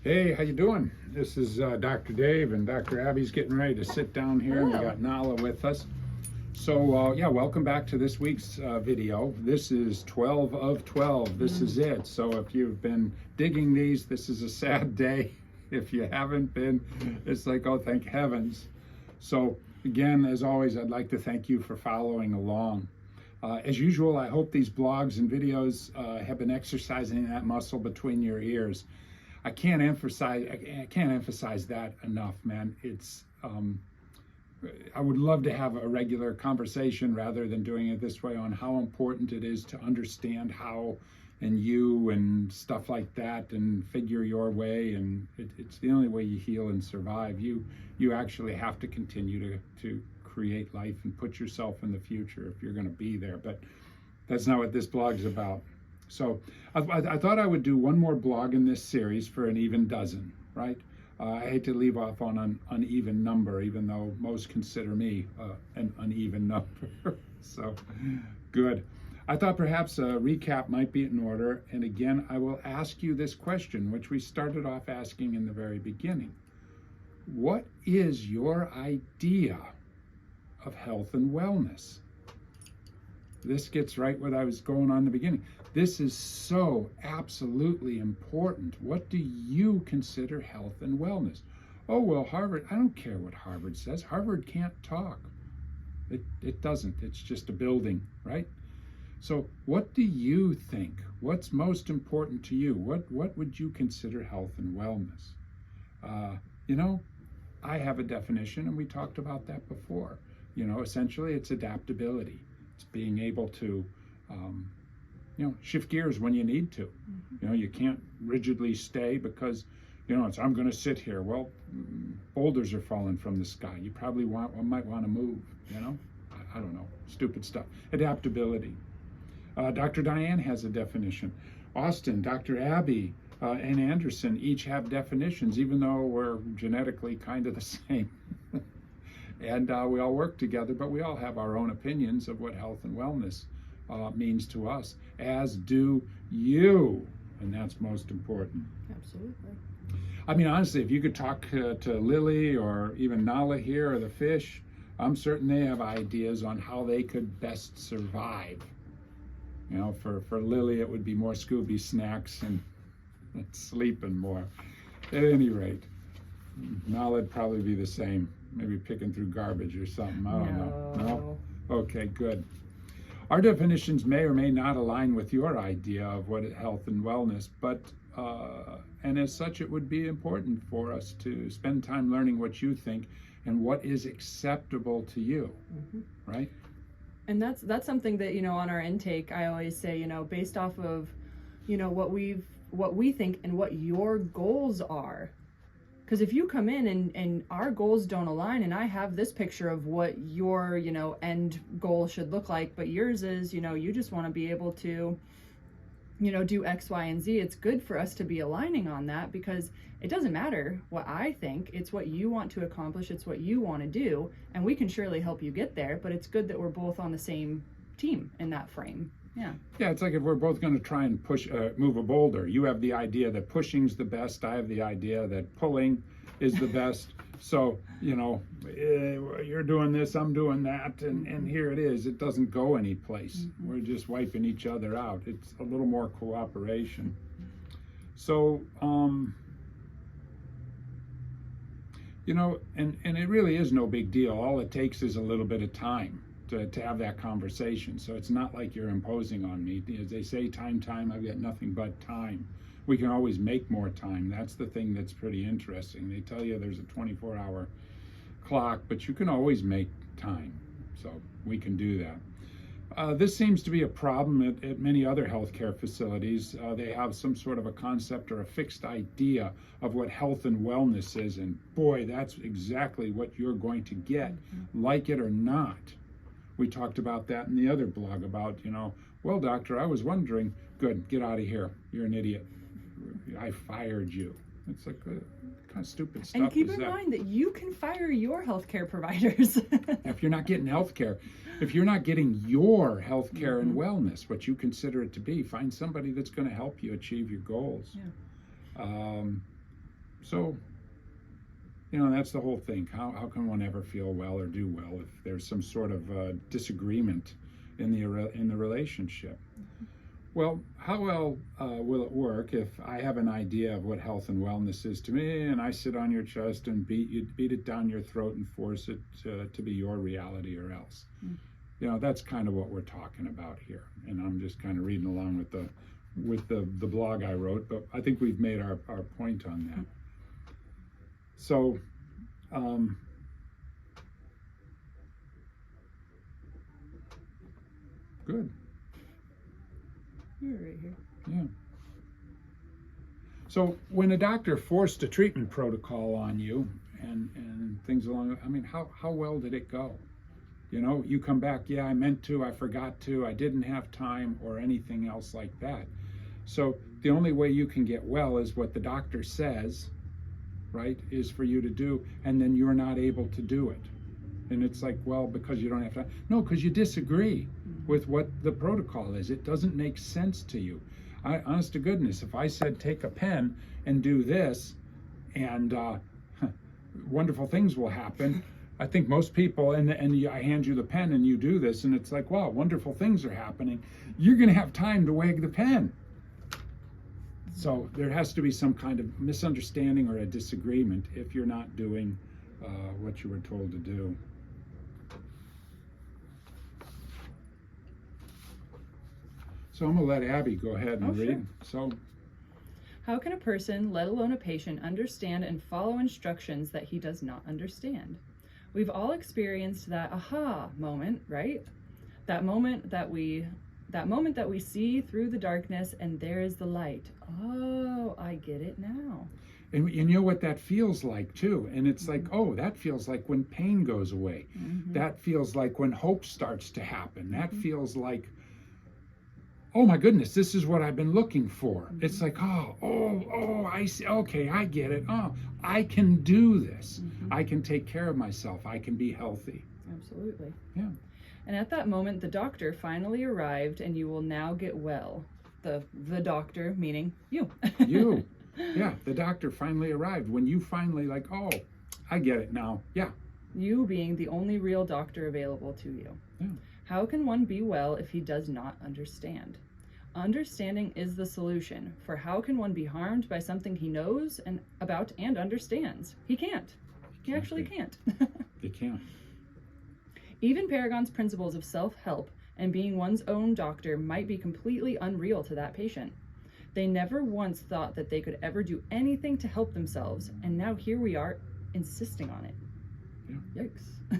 Hey, how you doing? This is Dr. Dave, and Dr. Abby's getting ready to sit down here. Hello. We got Nala with us. So yeah, welcome back to this week's video. This is 12 of 12. This is it. So if you've been digging these, this is a sad day. If you haven't been, it's like, oh, thank heavens. So again, as always, I'd like to thank you for following along. As usual, I hope these blogs and videos have been exercising that muscle between your ears. I can't emphasize that enough, man. It's I would love to have a regular conversation rather than doing it this way on how important it is to understand how and you and stuff like that and figure your way, and it's the only way you heal and survive. You actually have to continue to create life and put yourself in the future if you're going to be there, but that's not what this blog's about. So I thought I would do one more blog in this series for an even dozen, right? I hate to leave off on an uneven number, even though most consider me an uneven number. So good. I thought perhaps a recap might be in order. And again, I will ask you this question, which we started off asking in the very beginning. What is your idea of health and wellness? This gets right what I was going on in the beginning. This is so absolutely important. What do you consider health and wellness? Oh, well, Harvard, I don't care what Harvard says. Harvard can't talk. It doesn't. It's just a building, right? So what do you think? What's most important to you? What would you consider health and wellness? You know, I have a definition, and we talked about that before. You know, essentially it's adaptability. It's being able to, shift gears when you need to. You know, you can't rigidly stay because, I'm going to sit here. Well, boulders are falling from the sky. You probably might want to move, I don't know, stupid stuff. Adaptability. Dr. Diane has a definition. Austin, Dr. Abby, and Anderson each have definitions, even though we're genetically kind of the same. And we all work together, but we all have our own opinions of what health and wellness means to us, as do you, and that's most important. Absolutely. I mean, honestly, if you could talk to Lily or even Nala here or the fish, I'm certain they have ideas on how they could best survive. You know, for Lily, it would be more Scooby snacks and sleeping more. At any rate, Nala'd probably be the same. Maybe picking through garbage or something. I don't know. No? Okay, good. Our definitions may or may not align with your idea of what is health and wellness, but and as such, it would be important for us to spend time learning what you think and what is acceptable to you, right? And that's something that, on our intake, I always say, based off of, what we think and what your goals are. Because if you come in and our goals don't align, and I have this picture of what your, end goal should look like, but yours is, you just want to be able to, do X, Y, and Z. It's good for us to be aligning on that, because it doesn't matter what I think. It's what you want to accomplish. It's what you want to do. And we can surely help you get there, but it's good that we're both on the same team in that frame. Yeah. Yeah, it's like if we're both going to try and move a boulder. You have the idea that pushing's the best. I have the idea that pulling is the best. So, you're doing this, I'm doing that, and here it is. It doesn't go anyplace. We're just wiping each other out. It's a little more cooperation. So, and it really is no big deal. All it takes is a little bit of time to have that conversation. So it's not like you're imposing on me. As they say, time, I've got nothing but time. We can always make more time. That's the thing that's pretty interesting. They tell you there's a 24-hour clock, but you can always make time. So we can do that. This seems to be a problem at many other healthcare facilities. They have some sort of a concept or a fixed idea of what health and wellness is, and boy, that's exactly what you're going to get, like it or not. We talked about that in the other blog about, well, doctor, I was wondering. Good, get out of here. You're an idiot. I fired you. It's like kind of stupid stuff. And keep in mind that you can fire your healthcare providers. If you're not getting healthcare, if you're not getting your healthcare and wellness, what you consider it to be, find somebody that's going to help you achieve your goals. Yeah. So, that's the whole thing. How can one ever feel well or do well if there's some sort of disagreement in the relationship? Well, how well will it work if I have an idea of what health and wellness is to me, and I sit on your chest and beat it down your throat and force it to be your reality or else? That's kind of what we're talking about here. And I'm just kind of reading along with the blog I wrote, but I think we've made our point on that. So, good. You're right here. Yeah. So when a doctor forced a treatment protocol on you and things along, how well did it go? You come back, yeah, I meant to, I forgot to, I didn't have time, or anything else like that. So the only way you can get well is what the doctor says, right, is for you to do, and then you're not able to do it. And it's like, well, because you don't have time. No, because you disagree with what the protocol is. It doesn't make sense to you. Honest to goodness, if I said take a pen and do this, and wonderful things will happen, I think most people, and I hand you the pen and you do this, and it's like, wow, wonderful things are happening. You're going to have time to wag the pen. So there has to be some kind of misunderstanding or a disagreement if you're not doing what you were told to do. So I'm going to let Abby go ahead and read. Sure. So, how can a person, let alone a patient, understand and follow instructions that he does not understand? We've all experienced that aha moment, right? That moment that we see through the darkness and there is the light. Oh, I get it now. And you know what that feels like too. And it's like, oh, that feels like when pain goes away. That feels like when hope starts to happen. That feels like, oh my goodness, this is what I've been looking for. It's like, oh, I see. Okay, I get it. Oh, I can do this. I can take care of myself. I can be healthy. Absolutely. Yeah. And at that moment, the doctor finally arrived, and you will now get well. The doctor, meaning you. You. Yeah, the doctor finally arrived. When you finally like, oh, I get it now. Yeah. You being the only real doctor available to you. Yeah. How can one be well if he does not understand? Understanding is the solution, for how can one be harmed by something he knows about and understands? He can't. He actually can't. They can't. Even Paragon's principles of self-help and being one's own doctor might be completely unreal to that patient. They never once thought that they could ever do anything to help themselves, and now here we are insisting on it. Yeah. Yikes.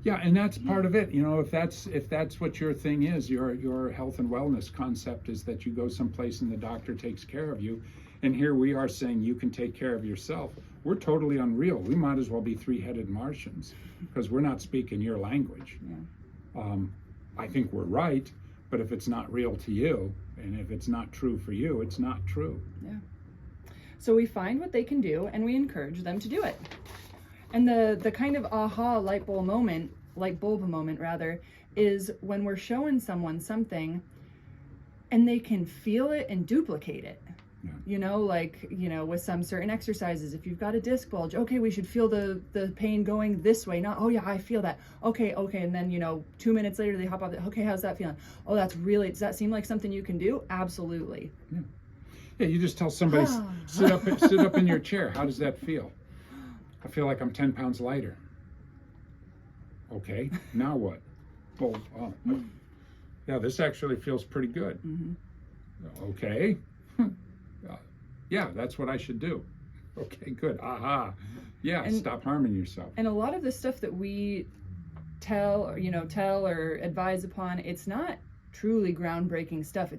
Yeah, and that's part of it. If that's what your thing is, your health and wellness concept is that you go someplace and the doctor takes care of you, and here we are saying you can take care of yourself. We're totally unreal. We might as well be three-headed Martians because we're not speaking your language. Yeah. I think we're right, but if it's not real to you, and if it's not true for you, it's not true. Yeah. So we find what they can do, and we encourage them to do it. And the kind of aha light bulb moment, is when we're showing someone something and they can feel it and duplicate it. Yeah. With some certain exercises, if you've got a disc bulge, okay, we should feel the pain going this way, not, oh yeah, I feel that. Okay. And then, 2 minutes later they hop off, okay, how's that feeling? Oh, does that seem like something you can do? Absolutely. Yeah. Yeah, you just tell somebody, sit up in your chair. How does that feel? I feel like I'm 10 pounds lighter. Okay, now what? Well, yeah, this actually feels pretty good. Okay. Yeah, that's what I should do. Okay, good. Aha. Yeah, and stop harming yourself. And a lot of the stuff that we tell or advise upon, it's not truly groundbreaking stuff.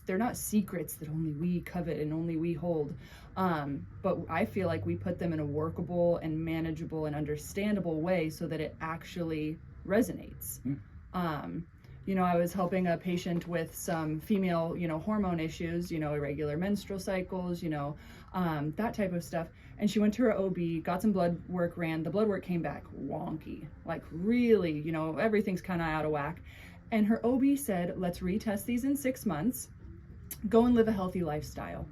They're not secrets that only we covet and only we hold. But I feel like we put them in a workable and manageable and understandable way so that it actually resonates. I was helping a patient with some female, hormone issues, irregular menstrual cycles, that type of stuff. And she went to her OB, got some blood work ran. The blood work came back wonky, like really, everything's kind of out of whack. And her OB said, let's retest these in 6 months, go and live a healthy lifestyle.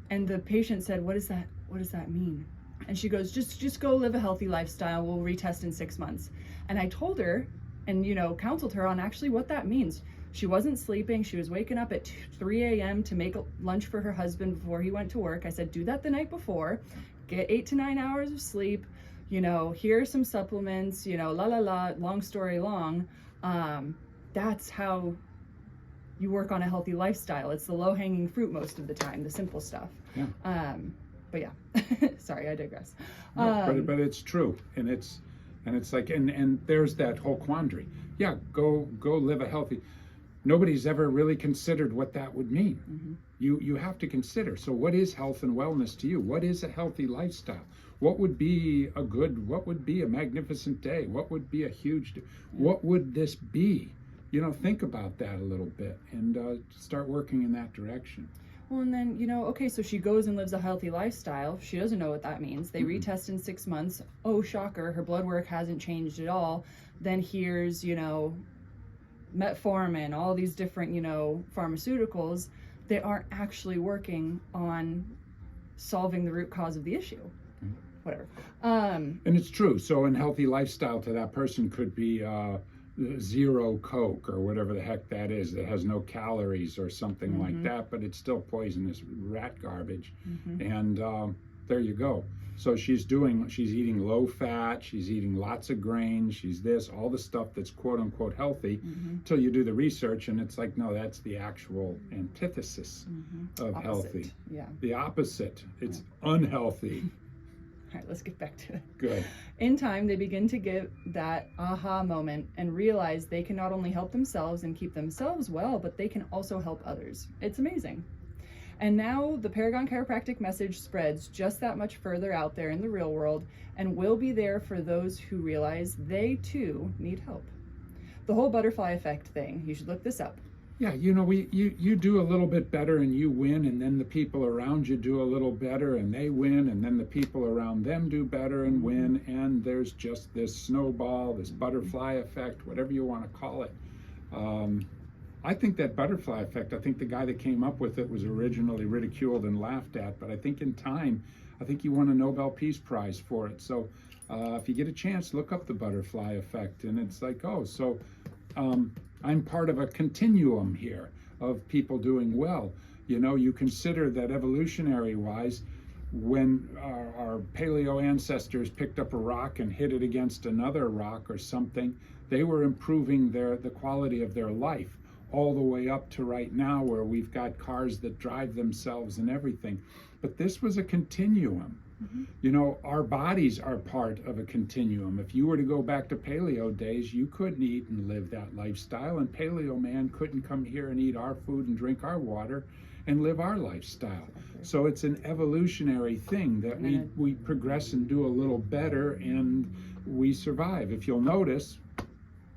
And the patient said, what is that? what does that mean? And she goes, just go live a healthy lifestyle. We'll retest in 6 months. And I told her and, counseled her on actually what that means. She wasn't sleeping. She was waking up at 3 a.m. to make lunch for her husband before he went to work. I said, do that the night before. Get 8 to 9 hours of sleep. Here are some supplements, long story long. That's how you work on a healthy lifestyle. It's the low-hanging fruit most of the time, the simple stuff. Yeah. But yeah, sorry, I digress. No, but it's true, and it's like, and there's that whole quandary. Yeah, go live a healthy. Nobody's ever really considered what that would mean. Mm-hmm. You have to consider. So, what is health and wellness to you? What is a healthy lifestyle? What would be a magnificent day? What would be a huge day? What would this be? Think about that a little bit and start working in that direction. Well, and then, okay, so she goes and lives a healthy lifestyle. She doesn't know what that means. They retest in 6 months. Oh, shocker, her blood work hasn't changed at all. Then here's, metformin, all these different, pharmaceuticals. They aren't actually working on solving the root cause of the issue. Whatever. And it's true. So, in healthy lifestyle to that person could be zero Coke or whatever the heck that is, that has no calories or something like that, but it's still poisonous rat garbage. And there you go. So she's eating low fat, she's eating lots of grains, she's all the stuff that's quote unquote healthy, till you do the research and it's like, no, that's the actual antithesis of Opposite. Healthy. Yeah. The opposite. It's unhealthy. All right, let's get back to it. Good. In time, they begin to get that aha moment and realize they can not only help themselves and keep themselves well, but they can also help others. It's amazing. And now the Paragon Chiropractic message spreads just that much further out there in the real world and will be there for those who realize they too need help. The whole butterfly effect thing, you should look this up. Yeah, you do a little bit better and you win, and then the people around you do a little better and they win, and then the people around them do better and win, and there's just this snowball, this butterfly effect, whatever you want to call it. I think that butterfly effect, I think the guy that came up with it was originally ridiculed and laughed at, but I think in time, I think he won a Nobel Peace Prize for it. So if you get a chance, look up the butterfly effect, and it's like, oh, so I'm part of a continuum here of people doing well. You consider that evolutionary wise, when our paleo ancestors picked up a rock and hit it against another rock or something, they were improving the quality of their life, all the way up to right now where we've got cars that drive themselves and everything. But this was a continuum. Our bodies are part of a continuum. If you were to go back to paleo days, you couldn't eat and live that lifestyle, and paleo man couldn't come here and eat our food and drink our water and live our lifestyle. So it's an evolutionary thing that we progress and do a little better and we survive. If you'll notice,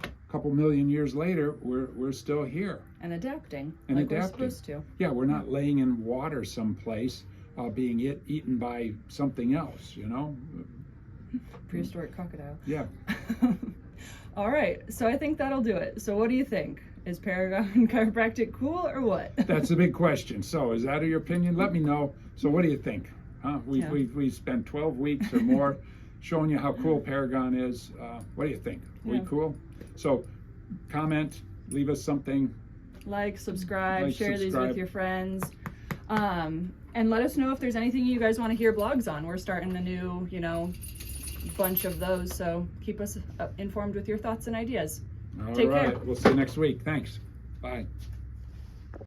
a couple million years later, we're still here. And adapting, and like adapting. we're supposed to. Yeah, we're not laying in water someplace being eaten by something else, Prehistoric crocodile. Yeah. All right, so I think that'll do it. So what do you think? Is Paragon Chiropractic cool or what? That's a big question. So is that your opinion? Let me know. So what do you think? We spent 12 weeks or more showing you how cool Paragon is. What do you think? We cool? So comment, leave us something. Like, subscribe, share these with your friends. And let us know if there's anything you guys want to hear blogs on. We're starting a new, bunch of those. So keep us informed with your thoughts and ideas. All Take right. care. We'll see you next week. Thanks. Bye.